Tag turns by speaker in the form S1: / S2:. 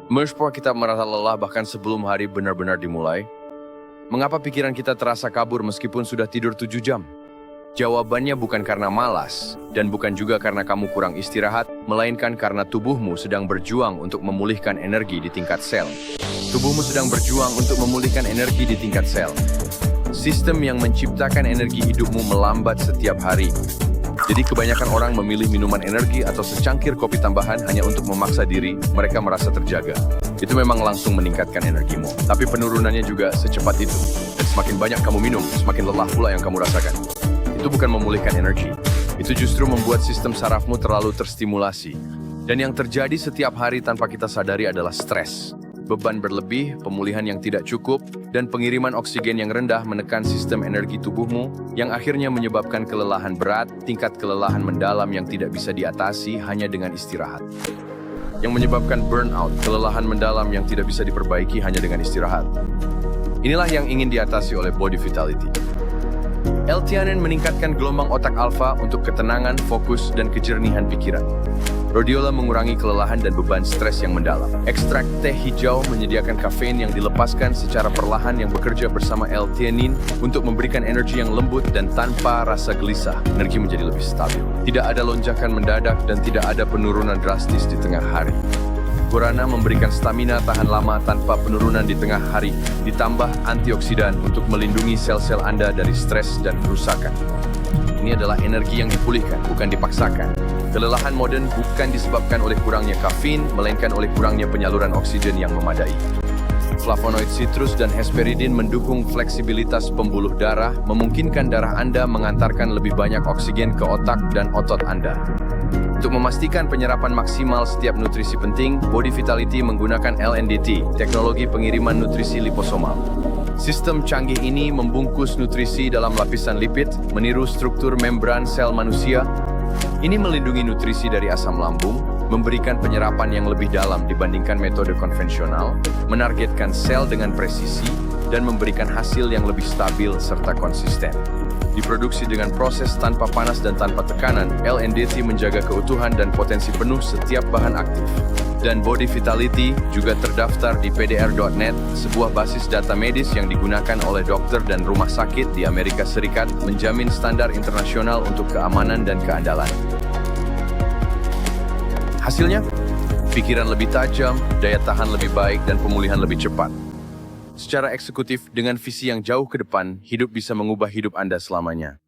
S1: Mengapa kita merasa lelah bahkan sebelum hari benar-benar dimulai? Mengapa pikiran kita terasa kabur meskipun sudah tidur 7 jam? Jawabannya bukan karena malas, dan bukan juga karena kamu kurang istirahat, melainkan karena tubuhmu sedang berjuang untuk memulihkan energi di tingkat sel. Tubuhmu sedang berjuang untuk memulihkan energi di tingkat sel. Sistem yang menciptakan energi hidupmu melambat setiap hari. Jadi kebanyakan orang memilih minuman energi atau secangkir kopi tambahan hanya untuk memaksa diri mereka merasa terjaga. Itu memang langsung meningkatkan energimu, tapi penurunannya juga secepat itu. Dan semakin banyak kamu minum, semakin lelah pula yang kamu rasakan. Itu bukan memulihkan energi, itu justru membuat sistem sarafmu terlalu terstimulasi. Dan yang terjadi setiap hari tanpa kita sadari adalah stres. Beban berlebih, pemulihan yang tidak cukup, dan pengiriman oksigen yang rendah menekan sistem energi tubuhmu yang akhirnya menyebabkan kelelahan berat, tingkat kelelahan mendalam yang tidak bisa diatasi hanya dengan istirahat. Yang menyebabkan burnout, kelelahan mendalam yang tidak bisa diperbaiki hanya dengan istirahat. Inilah yang ingin diatasi oleh Body Vitality. L-theanine meningkatkan gelombang otak alfa untuk ketenangan, fokus, dan kejernihan pikiran. Rhodiola mengurangi kelelahan dan beban stres yang mendalam. Ekstrak teh hijau menyediakan kafein yang dilepaskan secara perlahan yang bekerja bersama L-theanine untuk memberikan energi yang lembut dan tanpa rasa gelisah. Energi menjadi lebih stabil. Tidak ada lonjakan mendadak dan tidak ada penurunan drastis di tengah hari. Guarana memberikan stamina tahan lama tanpa penurunan di tengah hari, ditambah antioksidan untuk melindungi sel-sel Anda dari stres dan kerusakan. Ini adalah energi yang dipulihkan, bukan dipaksakan. Kelelahan modern bukan disebabkan oleh kurangnya kafein, melainkan oleh kurangnya penyaluran oksigen yang memadai. Flavonoid citrus dan hesperidin mendukung fleksibilitas pembuluh darah, memungkinkan darah Anda mengantarkan lebih banyak oksigen ke otak dan otot Anda. Untuk memastikan penyerapan maksimal setiap nutrisi penting, Body Vitality menggunakan LNDT, teknologi pengiriman nutrisi liposomal. Sistem canggih ini membungkus nutrisi dalam lapisan lipid, meniru struktur membran sel manusia. Ini melindungi nutrisi dari asam lambung, memberikan penyerapan yang lebih dalam dibandingkan metode konvensional, menargetkan sel dengan presisi, dan memberikan hasil yang lebih stabil serta konsisten. Diproduksi dengan proses tanpa panas dan tanpa tekanan, LNDT menjaga keutuhan dan potensi penuh setiap bahan aktif. Dan Body Vitality juga terdaftar di pdr.net, sebuah basis data medis yang digunakan oleh dokter dan rumah sakit di Amerika Serikat, menjamin standar internasional untuk keamanan dan keandalan. Hasilnya, pikiran lebih tajam, daya tahan lebih baik, dan pemulihan lebih cepat. Secara eksekutif, dengan visi yang jauh ke depan, hidup bisa mengubah hidup Anda selamanya.